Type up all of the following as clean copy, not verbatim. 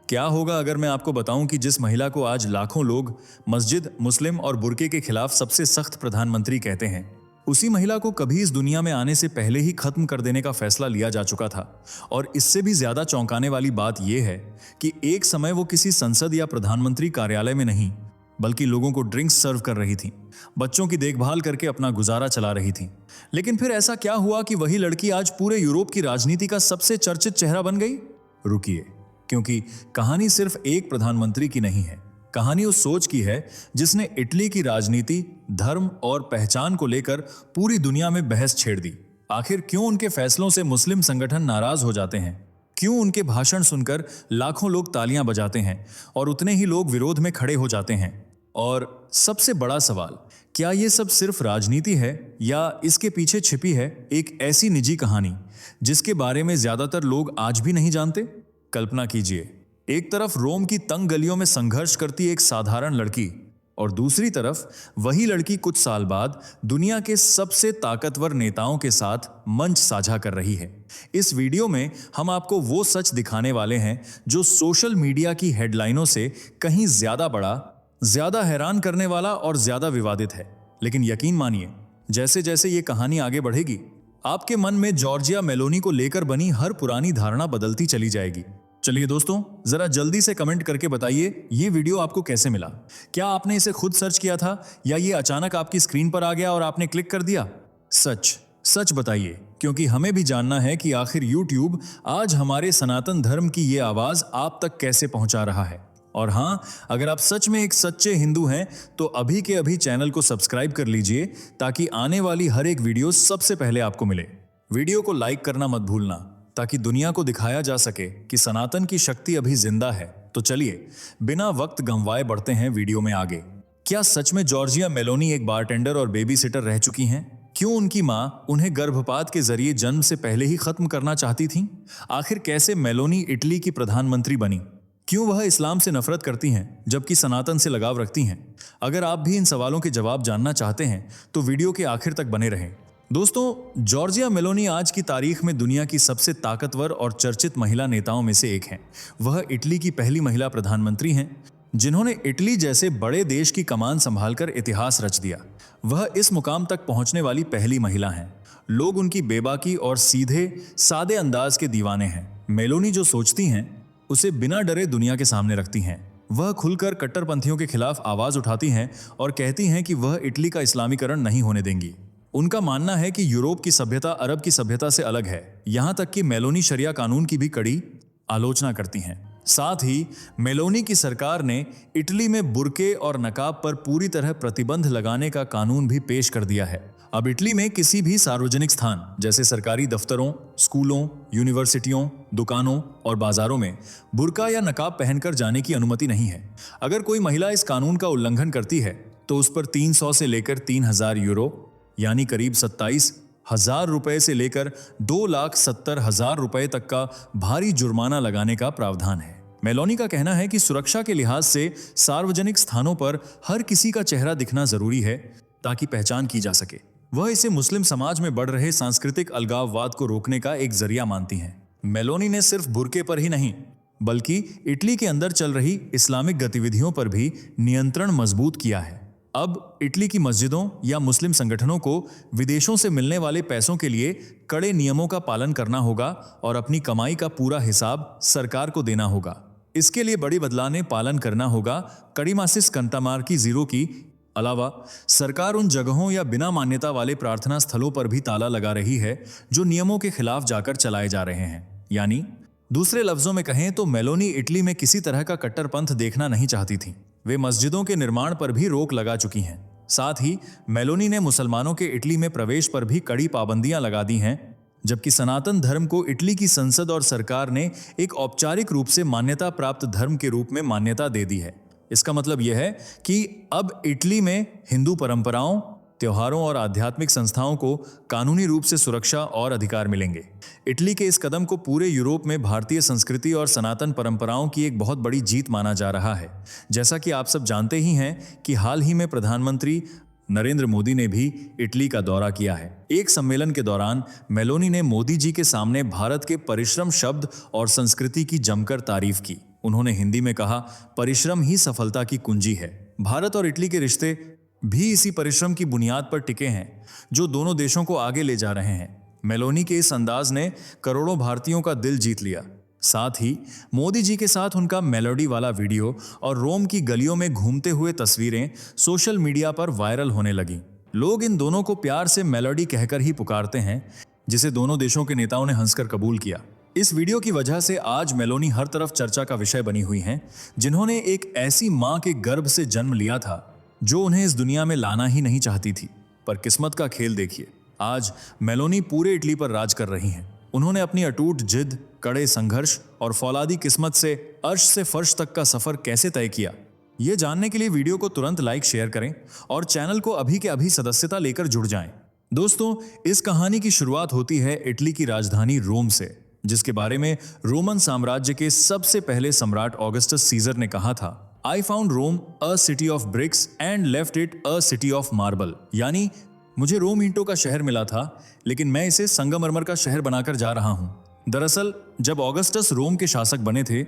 क्या होगा अगर मैं आपको बताऊं कि जिस महिला को आज लाखों लोग मस्जिद, मुस्लिम और बुर्के के खिलाफ सबसे सख्त प्रधानमंत्री कहते हैं, उसी महिला को कभी इस दुनिया में आने से पहले ही खत्म कर देने का फैसला लिया जा चुका था। और इससे भी ज्यादा चौंकाने वाली बात यह है कि एक समय वो किसी संसद या प्रधानमंत्री कार्यालय में नहीं, बल्कि लोगों को ड्रिंक्स सर्व कर रही थी, बच्चों की देखभाल करके अपना गुजारा चला रही थी। लेकिन फिर ऐसा क्या हुआ कि वही लड़की आज पूरे यूरोप की राजनीति का सबसे चर्चित चेहरा बन गई? रुकिए, क्योंकि कहानी सिर्फ एक प्रधानमंत्री की नहीं है। कहानी उस सोच की है जिसने इटली की राजनीति, धर्म और पहचान को लेकर पूरी दुनिया में बहस छेड़ दी। आखिर क्यों उनके फैसलों से मुस्लिम संगठन नाराज हो जाते हैं? क्यों उनके भाषण सुनकर लाखों लोग तालियां बजाते हैं और उतने ही लोग विरोध में खड़े हो जाते हैं? और सबसे बड़ा सवाल, क्या ये सब सिर्फ राजनीति है या इसके पीछे छिपी है एक ऐसी निजी कहानी जिसके बारे में ज्यादातर लोग आज भी नहीं जानते? कल्पना कीजिए, एक तरफ रोम की तंग गलियों में संघर्ष करती एक साधारण लड़की और दूसरी तरफ वही लड़की कुछ साल बाद दुनिया के सबसे ताकतवर नेताओं के साथ मंच साझा कर रही है। इस वीडियो में हम आपको वो सच दिखाने वाले हैं जो सोशल मीडिया की हेडलाइनों से कहीं ज्यादा बड़ा, ज्यादा हैरान करने वाला और ज्यादा विवादित है। लेकिन यकीन मानिए, जैसे जैसे ये कहानी आगे बढ़ेगी, आपके मन में जॉर्जिया मेलोनी को लेकर बनी हर पुरानी धारणा बदलती चली जाएगी। चलिए दोस्तों, जरा जल्दी से कमेंट करके बताइए ये वीडियो आपको कैसे मिला। क्या आपने इसे खुद सर्च किया था या ये अचानक आपकी स्क्रीन पर आ गया और आपने क्लिक कर दिया? सच सच बताइए, क्योंकि हमें भी जानना है कि आखिर YouTube आज हमारे सनातन धर्म की ये आवाज आप तक कैसे पहुंचा रहा है। और हाँ, अगर आप सच में एक सच्चे हिंदू हैं तो अभी के अभी चैनल को सब्सक्राइब कर लीजिए ताकि आने वाली हर एक वीडियो सबसे पहले आपको मिले। वीडियो को लाइक करना मत भूलना ताकि दुनिया को दिखाया जा सके कि सनातन की शक्ति अभी जिंदा है। तो चलिए बिना वक्त गंवाए बढ़ते हैं वीडियो में आगे। क्या सच में जॉर्जिया मेलोनी एक बारटेंडर और बेबी सिटर रह चुकी हैं? क्यों उनकी मां उन्हें गर्भपात के जरिए जन्म से पहले ही खत्म करना चाहती थीं? आखिर कैसे मेलोनी इटली की प्रधानमंत्री बनी? क्यों वह इस्लाम से नफरत करती हैं जबकि सनातन से लगाव रखती हैं? अगर आप भी इन सवालों के जवाब जानना चाहते हैं तो वीडियो के आखिर तक बने रहें। दोस्तों, जॉर्जिया मेलोनी आज की तारीख में दुनिया की सबसे ताकतवर और चर्चित महिला नेताओं में से एक हैं। वह इटली की पहली महिला प्रधानमंत्री हैं जिन्होंने इटली जैसे बड़े देश की कमान संभालकर इतिहास रच दिया। वह इस मुकाम तक पहुंचने वाली पहली महिला हैं। लोग उनकी बेबाकी और सीधे सादे अंदाज के दीवाने हैं। मेलोनी जो सोचती हैं उसे बिना डरे दुनिया के सामने रखती हैं। वह खुलकर कट्टरपंथियों के खिलाफ आवाज उठाती हैं और कहती हैं कि वह इटली का इस्लामीकरण नहीं होने देंगी। उनका मानना है कि यूरोप की सभ्यता अरब की सभ्यता से अलग है। यहां तक कि मेलोनी शरिया कानून की भी कड़ी आलोचना करती हैं। साथ ही मेलोनी की सरकार ने इटली में बुर्के और नकाब पर पूरी तरह प्रतिबंध लगाने का कानून भी पेश कर दिया है। अब इटली में किसी भी सार्वजनिक स्थान जैसे सरकारी दफ्तरों, स्कूलों, यूनिवर्सिटियों, दुकानों और बाजारों में बुर्का या नकाब पहनकर जाने की अनुमति नहीं है। अगर कोई महिला इस कानून का उल्लंघन करती है तो उस पर 300 से लेकर 3000 यूरो यानी करीब 27,000 रुपए से लेकर 2,70,000 रुपए तक का भारी जुर्माना लगाने का प्रावधान है। मेलोनी का कहना है कि सुरक्षा के लिहाज से सार्वजनिक स्थानों पर हर किसी का चेहरा दिखना जरूरी है ताकि पहचान की जा सके। वह इसे मुस्लिम समाज में बढ़ रहे सांस्कृतिक अलगाववाद को रोकने का एक जरिया मानती हैं। मेलोनी ने सिर्फ बुर्के पर ही नहीं, बल्कि इटली के अंदर चल रही इस्लामिक गतिविधियों पर भी नियंत्रण मजबूत किया है। अब इटली की मस्जिदों या मुस्लिम संगठनों को विदेशों से मिलने वाले पैसों के लिए कड़े नियमों का पालन करना होगा और अपनी कमाई का पूरा हिसाब सरकार को देना होगा। इसके लिए बड़ी बदलाव पालन करना होगा। कड़ीमासिस कंटामार की जीरो की अलावा सरकार उन जगहों या बिना मान्यता वाले प्रार्थना स्थलों पर भी ताला लगा रही है जो नियमों के खिलाफ जाकर चलाए जा रहे हैं। यानी दूसरे लफ्जों में कहें तो मेलोनी इटली में किसी तरह का कट्टरपंथ देखना नहीं चाहती थी। वे मस्जिदों के निर्माण पर भी रोक लगा चुकी हैं। साथ ही मेलोनी ने मुसलमानों के इटली में प्रवेश पर भी कड़ी पाबंदियां लगा दी हैं, जबकि सनातन धर्म को इटली की संसद और सरकार ने एक औपचारिक रूप से मान्यता प्राप्त धर्म के रूप में मान्यता दे दी है। इसका मतलब यह है कि अब इटली में हिंदू परंपराओं, त्योहारों और आध्यात्मिक संस्थाओं को कानूनी रूप से सुरक्षा और अधिकार मिलेंगे। इटली के इस कदम को पूरे यूरोप में भारतीय संस्कृति और सनातन परंपराओं की एक बहुत बड़ी जीत माना जा रहा है। जैसा कि आप सब जानते ही हैं कि हाल ही में प्रधानमंत्री नरेंद्र मोदी ने भी इटली का दौरा किया है। एक सम्मेलन के दौरान मेलोनी ने मोदी जी के सामने भारत के परिश्रम, शब्द और संस्कृति की जमकर तारीफ की। उन्होंने हिंदी में कहा, परिश्रम ही सफलता की कुंजी है। भारत और इटली के रिश्ते भी इसी परिश्रम की बुनियाद पर टिके हैं, जो दोनों देशों को आगे ले जा रहे हैं। मेलोनी के इस अंदाज ने करोड़ों भारतीयों का दिल जीत लिया। साथ ही मोदी जी के साथ उनका मेलोडी वाला वीडियो और रोम की गलियों में घूमते हुए तस्वीरें सोशल मीडिया पर वायरल होने लगी। लोग इन दोनों को प्यार से मेलोडी कहकर ही पुकारते हैं, जिसे दोनों देशों के नेताओं ने हंसकर कबूल किया। इस वीडियो की वजह से आज मेलोनी हर तरफ चर्चा का विषय बनी हुई हैं, जिन्होंने एक ऐसी मां के गर्भ से जन्म लिया था जो उन्हें इस दुनिया में लाना ही नहीं चाहती थी। पर किस्मत का खेल देखिए, आज मेलोनी पूरे इटली पर राज कर रही हैं। उन्होंने अपनी अटूट जिद, कड़े संघर्ष और फौलादी किस्मत से अर्श से फर्श तक का सफर कैसे तय किया, ये जानने के लिए वीडियो को तुरंत लाइक, शेयर करें और चैनल को अभी के अभी सदस्यता लेकर जुड़ जाएं। दोस्तों, इस कहानी की शुरुआत होती है इटली की राजधानी रोम से, जिसके बारे में रोमन साम्राज्य के सबसे पहले सम्राट ऑगस्टस सीजर ने कहा था, I found Rome a city of bricks and left it a city of marble. यानी मुझे रोम ईंटों का शहर मिला था, लेकिन मैं इसे संगमरमर का शहर बनाकर जा रहा हूं। दरअसल जब ऑगस्टस रोम के शासक बने थे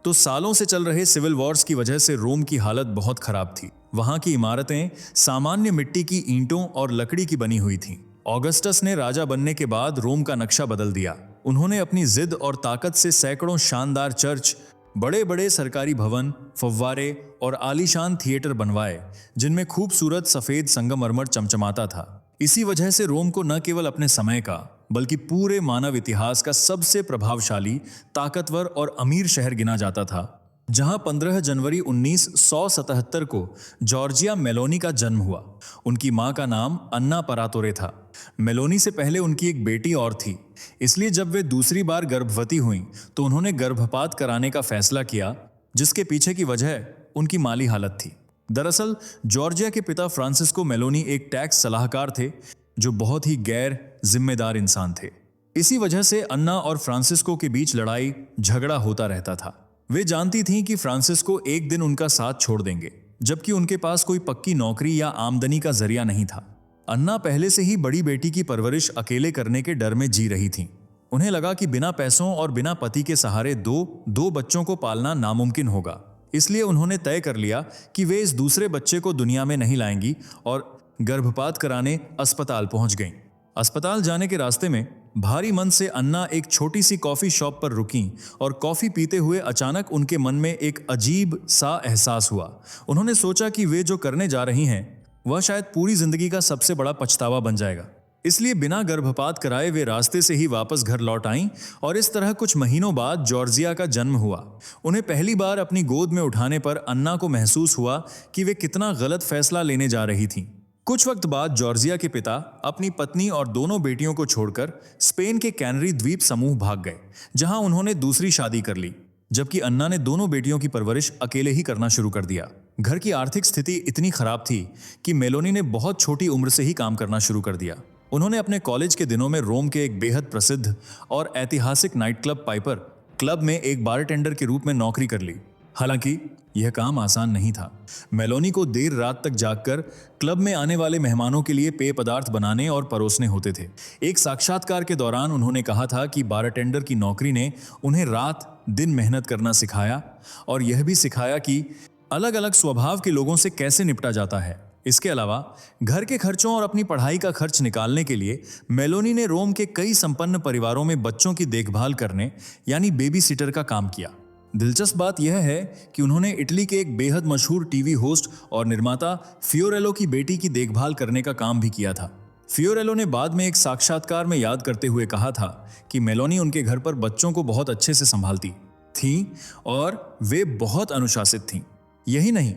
तो सालों से चल रहे सिविल वॉर्स की वजह से रोम की हालत बहुत खराब थी। वहां की इमारतें सामान्य मिट्टी की ईंटों और लकड़ी की बनी हुई थीं। ऑगस्टस ने राजा बनने के बाद रोम का नक्शा बदल दिया। उन्होंने अपनी जिद और ताकत से सैकड़ों शानदार चर्च, बड़े बड़े सरकारी भवन, फव्वारे और आलीशान थिएटर बनवाए, जिनमें खूबसूरत सफेद संगमरमर चमचमाता था। इसी वजह से रोम को न केवल अपने समय का बल्कि पूरे मानव इतिहास का सबसे प्रभावशाली, ताकतवर और अमीर शहर गिना जाता था। जहां 15 जनवरी 1977 को जॉर्जिया मेलोनी का जन्म हुआ। उनकी मां का नाम अन्ना परातोरे था। मेलोनी से पहले उनकी एक बेटी और थी, इसलिए जब वे दूसरी बार गर्भवती हुईं तो उन्होंने गर्भपात कराने का फैसला किया, जिसके पीछे की वजह उनकी माली हालत थी। दरअसल जॉर्जिया के पिता फ्रांसिस्को मेलोनी एक टैक्स सलाहकार थे, जो बहुत ही गैर जिम्मेदार इंसान थे। इसी वजह से अन्ना और फ्रांसिस्को के बीच लड़ाई झगड़ा होता रहता था। वे जानती थीं कि फ्रांसिस्को एक दिन उनका साथ छोड़ देंगे, जबकि उनके पास कोई पक्की नौकरी या आमदनी का जरिया नहीं था। अन्ना पहले से ही बड़ी बेटी की परवरिश अकेले करने के डर में जी रही थीं। उन्हें लगा कि बिना पैसों और बिना पति के सहारे दो बच्चों को पालना नामुमकिन होगा। इसलिए उन्होंने तय कर लिया कि वे इस दूसरे बच्चे को दुनिया में नहीं लाएंगी और गर्भपात कराने अस्पताल पहुंच गईं। अस्पताल जाने के रास्ते में भारी मन से अन्ना एक छोटी सी कॉफी शॉप पर रुकीं और कॉफी पीते हुए अचानक उनके मन में एक अजीब सा एहसास हुआ। उन्होंने सोचा कि वे जो करने जा रही हैं वह शायद पूरी जिंदगी का सबसे बड़ा पछतावा बन जाएगा। इसलिए बिना गर्भपात कराए वे रास्ते से ही वापस घर लौट आईं और इस तरह कुछ महीनों बाद जॉर्जिया का जन्म हुआ। उन्हें पहली बार अपनी गोद में उठाने पर अन्ना को महसूस हुआ कि वे कितना गलत फैसला लेने जा रही थीं। कुछ वक्त बाद जॉर्जिया के पिता अपनी पत्नी और दोनों बेटियों को छोड़कर स्पेन के कैनरी द्वीप समूह भाग गए, जहां उन्होंने दूसरी शादी कर ली, जबकि अन्ना ने दोनों बेटियों की परवरिश अकेले ही करना शुरू कर दिया। घर की आर्थिक स्थिति इतनी खराब थी कि मेलोनी ने बहुत छोटी उम्र से ही काम करना शुरू कर दिया। उन्होंने अपने कॉलेज के दिनों में रोम के एक बेहद प्रसिद्ध और ऐतिहासिक नाइट क्लब पाइपर क्लब में एक बारटेंडर के रूप में नौकरी कर ली। हालांकि यह काम आसान नहीं था। मेलोनी को देर रात तक जागकर क्लब में आने वाले मेहमानों के लिए पेय पदार्थ बनाने और परोसने होते थे। एक साक्षात्कार के दौरान उन्होंने कहा था कि बारटेंडर की नौकरी ने उन्हें रात दिन मेहनत करना सिखाया और यह भी सिखाया कि अलग अलग स्वभाव के लोगों से कैसे निपटा जाता है। इसके अलावा घर के खर्चों और अपनी पढ़ाई का खर्च निकालने के लिए मेलोनी ने रोम के कई संपन्न परिवारों में बच्चों की देखभाल करने यानी बेबी सिटर का काम किया। दिलचस्प बात यह है कि उन्होंने इटली के एक बेहद मशहूर टीवी होस्ट और निर्माता फियोरेलो की बेटी की देखभाल करने का काम भी किया था। फियोरेलो ने बाद में एक साक्षात्कार में याद करते हुए कहा था कि मेलोनी उनके घर पर बच्चों को बहुत अच्छे से संभालती थीं और वे बहुत अनुशासित थीं। यही नहीं,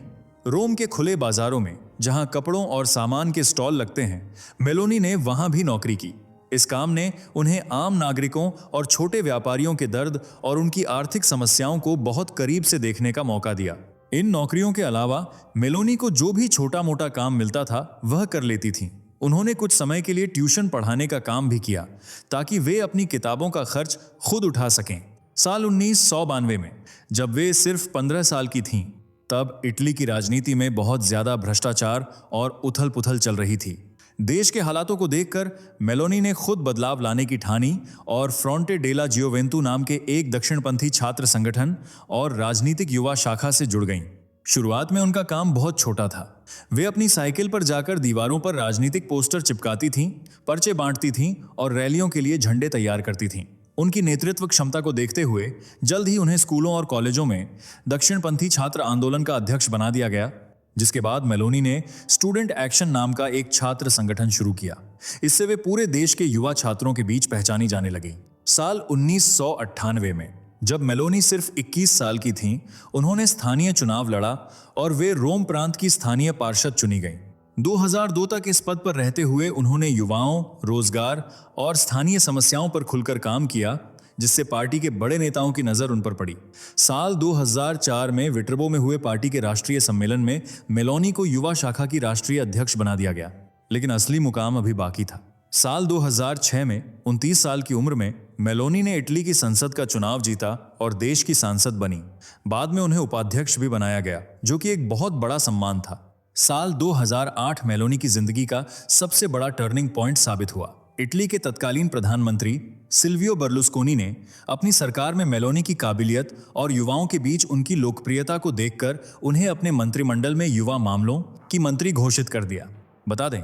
रोम के खुले बाजारों में जहां कपड़ों और सामान के स्टॉल लगते हैं, मेलोनी ने वहां भी नौकरी की। इस काम ने उन्हें आम नागरिकों और छोटे व्यापारियों के दर्द और उनकी आर्थिक समस्याओं को बहुत करीब से देखने का मौका दिया। इन नौकरियों के अलावा मेलोनी को जो भी छोटा मोटा काम मिलता था वह कर लेती थीं। उन्होंने कुछ समय के लिए ट्यूशन पढ़ाने का काम भी किया ताकि वे अपनी किताबों का खर्च खुद उठा सकें। साल 1992 में जब वे सिर्फ 15 साल की थीं, तब इटली की राजनीति में बहुत ज्यादा भ्रष्टाचार और उथल पुथल चल रही थी। देश के हालातों को देखकर मेलोनी ने खुद बदलाव लाने की ठानी और फ्रॉन्टे डेला जियोवेंतु नाम के एक दक्षिणपंथी छात्र संगठन और राजनीतिक युवा शाखा से जुड़ गईं। शुरुआत में उनका काम बहुत छोटा था। वे अपनी साइकिल पर जाकर दीवारों पर राजनीतिक पोस्टर चिपकाती थीं, पर्चे बांटती थीं और रैलियों के लिए झंडे तैयार करती थीं। उनकी नेतृत्व क्षमता को देखते हुए जल्द ही उन्हें स्कूलों और कॉलेजों में दक्षिणपंथी छात्र आंदोलन का अध्यक्ष बना दिया गया, जिसके बाद मेलोनी ने स्टूडेंट एक्शन नाम का एक छात्र संगठन शुरू किया। इससे वे पूरे देश के युवा छात्रों के बीच पहचानी जाने लगी। साल 1998 में जब मेलोनी सिर्फ 21 साल की थीं, उन्होंने स्थानीय चुनाव लड़ा और वे रोम प्रांत की स्थानीय पार्षद चुनी गईं। 2002 तक इस पद पर रहते हुए उन्होंने युवाओं, रोजगार और स्थानीय समस्याओं पर खुलकर काम किया, जिससे पार्टी के बड़े नेताओं की नजर उन पर पड़ी। साल 2004 में विटरबो में हुए पार्टी के राष्ट्रीय सम्मेलन में मेलोनी को युवा शाखा की राष्ट्रीय अध्यक्ष बना दिया गया, लेकिन असली मुकाम अभी बाकी था। साल 2006 में 29 साल की उम्र में मेलोनी ने इटली की संसद का चुनाव जीता और देश की सांसद बनी। बाद में उन्हें उपाध्यक्ष भी बनाया गया, जो कि एक बहुत बड़ा सम्मान था। साल 2008 मेलोनी की जिंदगी का सबसे बड़ा टर्निंग पॉइंट साबित हुआ। इटली के तत्कालीन प्रधानमंत्री सिल्वियो बर्लुस्कोनी ने अपनी सरकार में मेलोनी की काबिलियत और युवाओं के बीच उनकी लोकप्रियता को देखकर उन्हें अपने मंत्रिमंडल में युवा मामलों की मंत्री घोषित कर दिया। बता दें,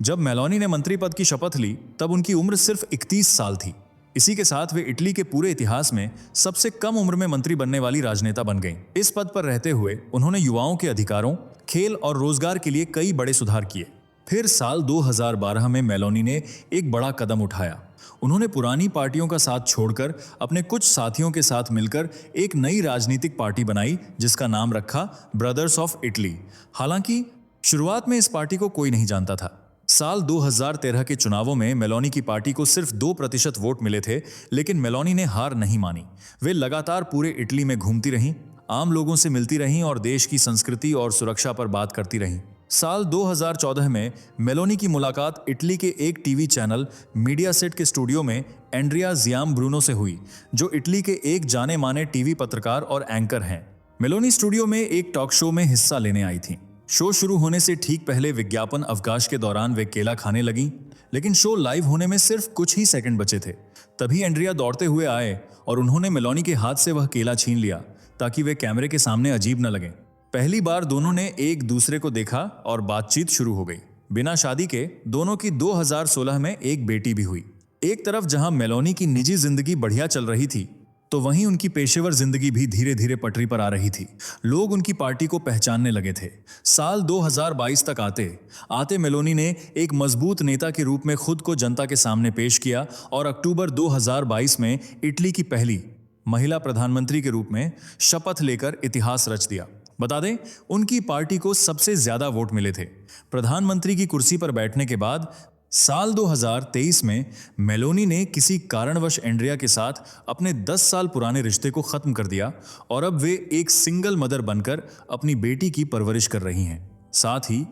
जब मेलोनी ने मंत्री पद की शपथ ली तब उनकी उम्र सिर्फ 31 साल थी। इसी के साथ वे इटली के पूरे इतिहास में सबसे कम उम्र में मंत्री बनने वाली राजनेता बन गईं। इस पद पर रहते हुए उन्होंने युवाओं के अधिकारों, खेल और रोजगार के लिए कई बड़े सुधार किए। फिर साल 2012 में मेलोनी ने एक बड़ा कदम उठाया। उन्होंने पुरानी पार्टियों का साथ छोड़कर अपने कुछ साथियों के साथ मिलकर एक नई राजनीतिक पार्टी बनाई, जिसका नाम रखा ब्रदर्स ऑफ इटली। हालांकि शुरुआत में इस पार्टी को कोई नहीं जानता था। साल 2013 के चुनावों में मेलोनी की पार्टी को सिर्फ 2% वोट मिले थे, लेकिन मेलोनी ने हार नहीं मानी। वे लगातार पूरे इटली में घूमती रहीं, आम लोगों से मिलती रहीं और देश की संस्कृति और सुरक्षा पर बात करती रहीं। साल 2014 में मेलोनी की मुलाकात इटली के एक टीवी चैनल मीडियासेट के स्टूडियो में एंड्रिया जियाम्ब्रूनो से हुई, जो इटली के एक जाने माने टीवी पत्रकार और एंकर हैं। मेलोनी स्टूडियो में एक टॉक शो में हिस्सा लेने आई थीं। शो शुरू होने से ठीक पहले विज्ञापन अवकाश के दौरान वे केला खाने लगीं, लेकिन शो लाइव होने में सिर्फ कुछ ही सेकंड बचे थे। तभी एंड्रिया दौड़ते हुए आए और उन्होंने मेलोनी के हाथ से वह केला छीन लिया, ताकि वे कैमरे के सामने अजीब न लगें। पहली बार दोनों ने एक दूसरे को देखा और बातचीत शुरू हो गई। बिना शादी के दोनों की 2016 में एक बेटी भी हुई। एक तरफ जहां मेलोनी की निजी जिंदगी बढ़िया चल रही थी, तो वहीं उनकी पेशेवर जिंदगी भी धीरे धीरे पटरी पर आ रही थी। लोग उनकी पार्टी को पहचानने लगे थे। साल 2022 तक आते आते मेलोनी ने एक मजबूत नेता के रूप में खुद को जनता के सामने पेश किया और अक्टूबर 2022 में इटली की पहली महिला प्रधानमंत्री के रूप में शपथ लेकर इतिहास रच दिया। बता दें, उनकी पार्टी को सबसे ज्यादा वोट मिले थे। प्रधानमंत्री की कुर्सी पर बैठने के बाद साल 2023 में मेलोनी ने किसी कारणवश एंड्रिया के साथ अपने 10 साल पुराने रिश्ते को खत्म कर दिया और अब वे एक सिंगल मदर बनकर अपनी बेटी की परवरिश कर रही हैं। साथ ही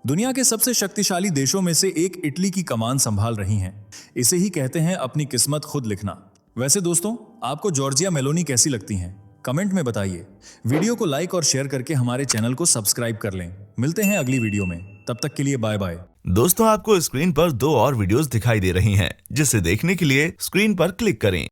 दुनिया के सबसे शक्तिशाली देशों में से एक इटली की कमान संभाल रही हैं। इसे ही कहते हैं अपनी किस्मत खुद लिखना। वैसे दोस्तों, आपको जॉर्जिया मेलोनी कैसी लगती हैं? कमेंट में बताइए। वीडियो को लाइक और शेयर करके हमारे चैनल को सब्सक्राइब कर लें। मिलते हैं अगली वीडियो में, तब तक के लिए बाय बाय। दोस्तों, आपको स्क्रीन पर 2 और वीडियोस दिखाई दे रही हैं, जिसे देखने के लिए स्क्रीन पर क्लिक करें।